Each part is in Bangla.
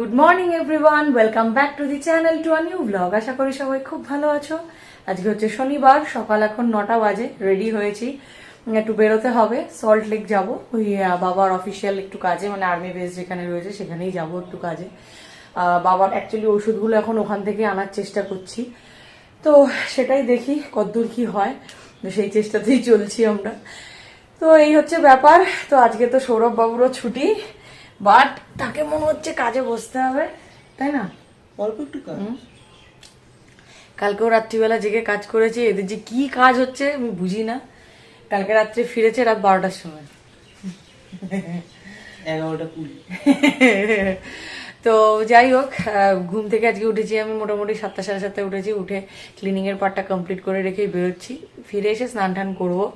Good morning everyone, welcome back to the channel to a new blog. আশা করি সবাই খুব ভালো আছো। আজকে হচ্ছে শনিবার, সকাল এখন 9টা বাজে। রেডি হয়েছি, একটু বেরোতে হবে, সল্ট লেক যাব। ওই বাবার অফিসিয়াল একটু কাজে, মানে আর্মি বেস যেখানে রয়েছে সেখানেই যাব একটু কাজে। বাবার অ্যাকচুয়ালি ওষুধগুলো এখন ওখান থেকে আনার চেষ্টা করছি, তো সেটাই দেখি কতদূর কি হয়, তো সেই চেষ্টাতেই চলছি আমরা। তো এই হচ্ছে ব্যাপার। তো আজকে তো সৌরভ বাবুরও ছুটি, বাট তাকে মনে হচ্ছে কাজে বসতে হবে, তাই না? অল্প একটু কাজ। কালকেও রাত্রিবেলা জেগে কাজ করেছে, এদের যে কি কাজ হচ্ছে আমি বুঝি না। কালকে রাত্রে ফিরেছে রাত 12টার সময়, 11:20। তো যাই হোক, ঘুম থেকে আজকে উঠেছি আমি মোটামুটি 7টা সাড়ে 7টায় উঠেছি। উঠে ক্লিনিং এর পার্টটা কমপ্লিট করে রেখেই বেরোচ্ছি। ফিরে এসে স্নান টান করবো।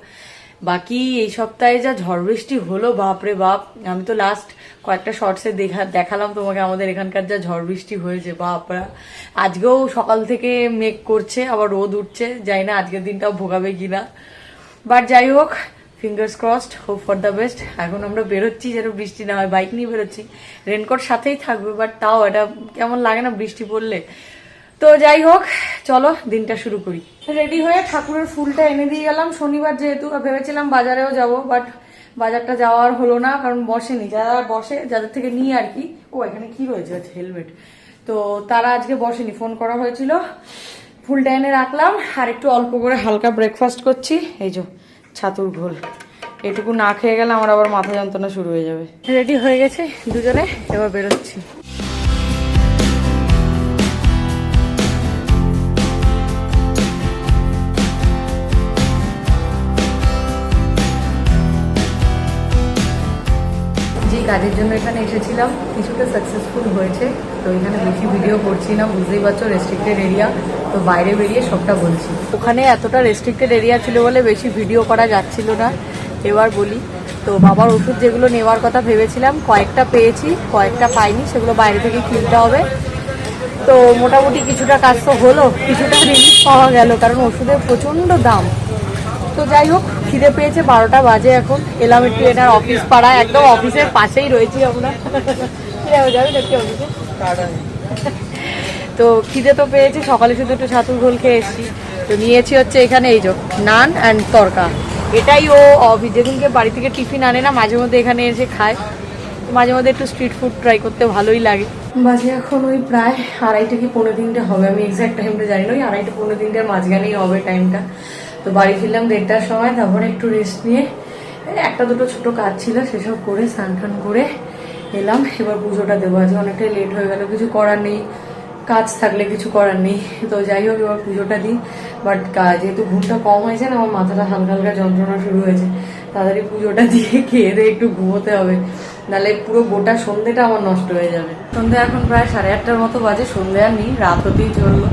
বাকি এই সপ্তাহে যা ঝড় বৃষ্টি হলো, বাপরে বাপ। আমি তো লাস্ট কয়েকটা শর্টসে দেখালাম তোমাকে আমাদের এখানকার যা ঝড় বৃষ্টি হয়েছে, বাপরা। আজকেও সকাল থেকে মেঘ করছে, আবার রোদ উঠছে, জানি না আজকের দিনটাও ভোগাবে কিনা। বাট যাই হোক, fingers crossed, hope for the best. এখন আমরা বেরোচ্ছি যেন বৃষ্টি না হয়, বাইক নিয়ে বেরোচ্ছি। রেনকোট সাথেই থাকবে, বাট তাও এটা কেমন লাগে না বৃষ্টি পড়লে। তো যাই হোক, চলো দিনটা শুরু করি। রেডি হয়ে ঠাকুরের ফুলটা এনে দিয়ে গেলাম। শনিবার যেহেতু, ভেবেছিলাম বাজারেও যাব, বাট বাজারটা যাওয়ার হলো না, কারণ বসেনি। যারা বসে, যাদের থেকে নিই আর কি। ও এখানে কি রয়েছে, আচ্ছা হেলমেট। তো তারা আজকে বসেনি, ফোন করা হয়েছিল। ফুলটা এনে রাখলাম, আর একটু অল্প করে হালকা ব্রেকফাস্ট করছি। এই যে ছাতুর ঘোল, এটুকু না খেয়ে গেলে আমার আবার মাথা যন্ত্রণা শুরু হয়ে যাবে। রেডি হয়ে গেছে দুজনে, এবার বেরোচ্ছি। যে কাজের জন্য এখানে এসেছিলাম কিছুটা সাকসেসফুল হয়েছে, তো এখানে বেশি ভিডিও করছি না, বুঝতেই পারছো রেস্ট্রিক্টেড এরিয়া, তো বাইরে বেরিয়ে সবটা বলছি। ওখানে এতটা রেস্ট্রিক্টেড এরিয়া ছিল বলে বেশি ভিডিও করা যাচ্ছিল না। এবার বলি, তো বাবার ওষুধ যেগুলো নেওয়ার কথা ভেবেছিলাম, কয়েকটা পেয়েছি, কয়েকটা পাইনি, সেগুলো বাইরে থেকে কিনতে হবে। তো মোটামুটি কিছুটা কাজ তো হলো, কিছুটা রিলিফ পাওয়া গেল, কারণ ওষুধের প্রচণ্ড দাম। তো যাই হোক, খিদে পেয়েছে, 12টা বাজে এখন। এলাম একটু এনার অফিস পাড়ায়, একদম অফিসের পাশেই রয়েছি আমরা। যাবে দেখতে অফিসে। তো খিদে তো পেয়েছে, সকালে শুধু একটু ছাতুর ঘোল খেয়ে এসেছি। তো নিয়েছি হচ্ছে এখানে এই যে নান অ্যান্ড তরকা। এটাই ও যেদিনকে বাড়ি থেকে টিফিন আনে না, মাঝে মধ্যে এখানে এসে খায়। মাঝে মধ্যে একটু স্ট্রিট ফুড ট্রাই করতে ভালোই লাগে। বাজে এখন ওই প্রায় 2:30 কি 3:45 হবে, আমি এক্সাক্ট টাইমটা জানি না, ওই 2:30 3:45 মাঝখানেই হবে টাইমটা। তো বাড়ি ফিরলাম 1:30টার সময়, তারপরে একটু রেস্ট নিয়ে একটা দুটো ছোট কাজ ছিল সেসব করে স্নান টান করে এলাম। এবার পুজোটা দেবো। আজকে অনেকটাই লেট হয়ে গেল, কিছু করার নেই, কাজ থাকলে কিছু করার নেই। তো যাই হোক, এবার পুজোটা দিই। বাট যেহেতু ঘুমটা কম হয়েছে না, আমার মাথাটা হালকা হালকা যন্ত্রণা শুরু হয়েছে। তাড়াতাড়ি পুজোটা দিয়ে খেয়ে দিয়ে একটু ঘুমোতে হবে, নাহলে পুরো গোটা সন্ধ্যেটা আমার নষ্ট হয়ে যাবে। সন্ধ্যে এখন প্রায় 8:30টার মতো বাজে, সন্ধ্যে আর নেই, রাত হতেই চললো।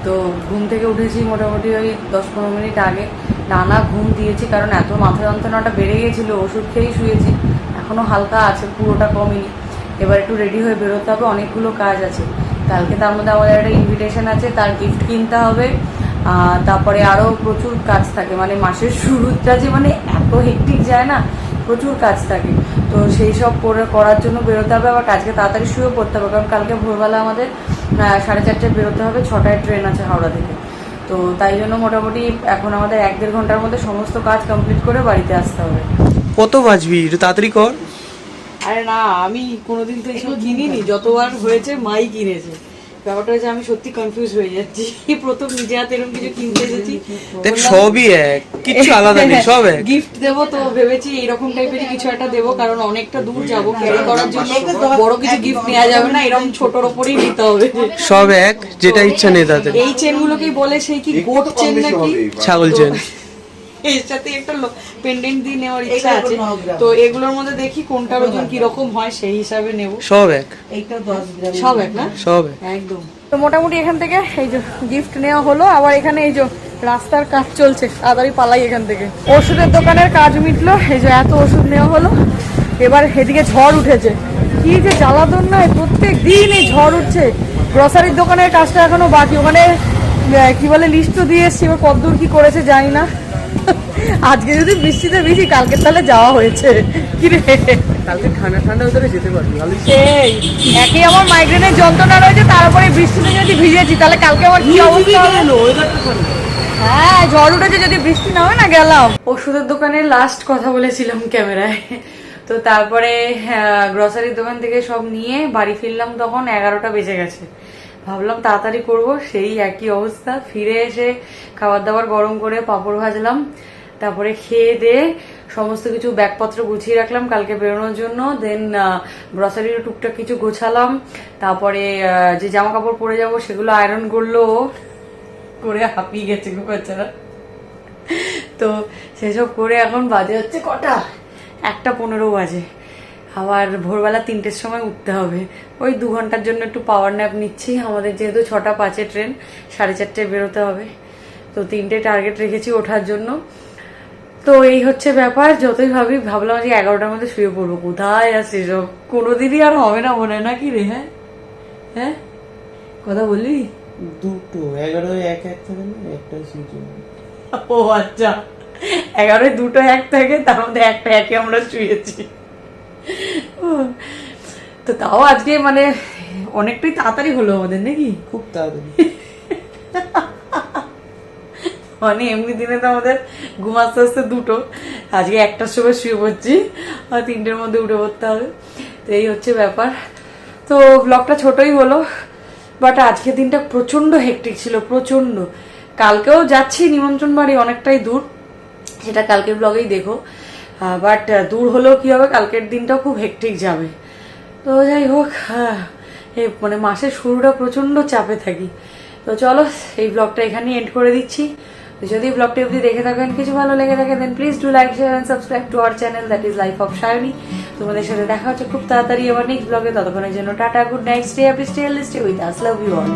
তো ঘুম থেকে উঠেছি মোটামুটি ওই 10-15 মিনিট আগে। টানা ঘুম দিয়েছি, কারণ এত মাথা যন্ত্রণাটা বেড়ে গেছিলো, ওষুধ খেয়েই শুয়েছি, এখনও হালকা আছে, পুরোটা কমেনি। এবার একটু রেডি হয়ে বেরোতে হবে, অনেকগুলো কাজ আছে কালকে। তার মধ্যে আমাদের একটা ইনভিটেশন আছে, তার গিফট কিনতে হবে। তারপরে আরও প্রচুর কাজ থাকে, মানে মাসের শুরুটা যে মানে এত হেক্টিক যায় না, প্রচুর কাজ থাকে। তো সেই সব করার জন্য বেরোতে হবে। আবার কাজকে তাড়াতাড়ি শুয়ে পড়তে হবে, কারণ কালকে ভোরবেলা আমাদের 4:30টায় বেরোতে হবে, 6টায় ট্রেন আছে হাওড়া থেকে। তো তাই জন্য মোটামুটি এখন আমাদের 1-1.5 ঘন্টার মধ্যে সমস্ত কাজ কমপ্লিট করে বাড়িতে আসতে হবে। কত বাজবি, একটু তাড়াতাড়ি কর। আরে না, আমি কোনোদিন তো এইসব কিনিনি, যতবার হয়েছে মাই কিনেছে। ব্যাপারটা হচ্ছে আমি সত্যি কনফিউজ হয়ে যাচ্ছি, প্রথম নিজে হাতে এরকম কিছু কিনতে এসেছি। দেখ সবই এক, কিছু আলাদা নেই, সব এক। গিফট দেবো তো ভেবেছি এইরকম টাইপের কিছু একটা দেবো, কারণ অনেকটা দূর যাবো, ক্যারি করার জন্য বড় কিছু গিফট নেওয়া যাবে না, এরকম ছোটর ওপরেই নিতে হবে। সব এক, যেটা ইচ্ছা নেই তাদের। এই চেনগুলোকেই বলে সেই কি গোট চেন নাকি ছাগল চেন, এর সাথে একটা পেন্ডেন্ট দিয়ে নেওয়ার ইচ্ছা আছে। তো এগুলোর মধ্যে দেখি কোনটার ওজন কিরকম হয়, সেই হিসাবে নেব। সব এক, সব এক না, সব এক একদম। তো মোটামুটি এখান থেকে এই যে গিফট নেওয়া হলো। আবার এখানে এই যে রাস্তার কাজ চলছে, তাড়াতাড়ি পালাই এখান থেকে। ওষুধের দোকানের কাজ মিটলো, এই যে এত ওষুধ নেওয়া হলো। এবার এদিকে ঝড় উঠেছে, কি যে জ্বালাতন নয়, প্রত্যেক দিন এই ঝড় উঠছে। গ্রসারির দোকানের কাজটা এখনো বাকি, ওখানে কি বলে লিস্ট তো দিয়ে এসছি, এবার কতদূর কি করেছে জানি না। আজকে যদি বৃষ্টিতে ভিজি, কালকে তাহলে যাওয়া হয়েছে কি রে। কালকে ঠান্ডা ঠান্ডা ভিতরে যেতে পারবি ভালো। সেই একই আমার মাইগ্রেনের যন্ত্রণা রয়েছে, তারপরে বৃষ্টিতে যদি ভিজেছি তাহলে কালকে আমার কি অবস্থা হবে। হ্যাঁ ঝড় উঠেছে, যদি বৃষ্টি না হয় না গেলাম। ওষুধের দোকানে লাস্ট কথা বলেছিলাম ক্যামেরায়, তো তারপরে গ্রসারির দোকান থেকে সব নিয়ে বাড়ি ফিরলাম, তখন 11টা বেজে গেছে। ভাবলাম তাড়াতাড়ি করব, সেই একই অবস্থা। ফিরে এসে খাবার দাবার গরম করে পাঁপড় ভাজলাম, তারপরে খেয়ে দিয়ে সমস্ত কিছু ব্যাগপত্র গুছিয়ে রাখলাম কালকে বেরোনোর জন্য। দেন গ্রসারির টুকটাক কিছু গোছালাম, তারপরে যে জামা কাপড় পরে যাব সেগুলো আয়রন করলো, করে হাঁপিয়ে গেছে গো বাচ্চারা। তো সেসব করে এখন বাজে হচ্ছে কটা, 1:15 বাজে। আবার ভোরবেলা 3টের সময় উঠতে হবে। ওই 2 ঘন্টার জন্য একটু পাওয়ার ন্যাপ নিচ্ছি। আমাদের যেহেতু 6:05 ট্রেন, 4:30 বেরোতে হবে, তো 3টে টার্গেট রেখেছি ওঠার জন্য। তো এই হচ্ছে ব্যাপার। যতই ভাবলাম যে 11টার মধ্যে শুয়ে পড়বো, কোথায় আসছে সব, কোনোদিনই আর হবে না মনে হয়, না কি রে? হ্যাঁ হ্যাঁ কথা বললি? দুটো 11 1 1 থাকে না, একটা সুইচ। ও আচ্ছা, 11 2 1 থাকে, তার মধ্যে একটা একে আমরা শুয়েছি। তো তাও আজকে মানে অনেকটাই তাড়াতাড়ি হলো আমাদের, নাকি? খুব তাড়াতাড়ি। মানে এমনি দিনে তো আমাদের ঘুম আস্তে আস্তে 2টো, আজকে 1টার সময় শুয়ে পড়ছি, আর 3টের মধ্যে উঠে পড়তে হবে। তো এই হচ্ছে ব্যাপার। তো ব্লগটা ছোটই হলো, বাট আজকের দিনটা প্রচন্ড হেক্টিক ছিল, প্রচন্ড। কালকেও যাচ্ছি নিমন্ত্রণ বাড়ি, অনেকটাই দূর, সেটা কালকের ব্লগেই দেখো। বাট দূর হলেও কি হবে, কালকের দিনটাও খুব হেক্টিক যাবে। তো যাই হোক, এই মানে মাসের শুরুটা প্রচন্ড চাপে থাকি। তো চলো এই ব্লগটা এখানেই এন্ড করে দিচ্ছি। তো যদি ব্লগটা অবধি দেখে থাকেন, কিছু ভালো লেগে থাকে, then please do like share and subscribe to our channel, that is life of Sayani. তোমাদের সাথে দেখা হচ্ছে খুব তাড়াতাড়ি আবার নেক্সট ব্লগে। ততক্ষণের জন্য tata, good night, stay happy, stay healthy, stay with us, love you all.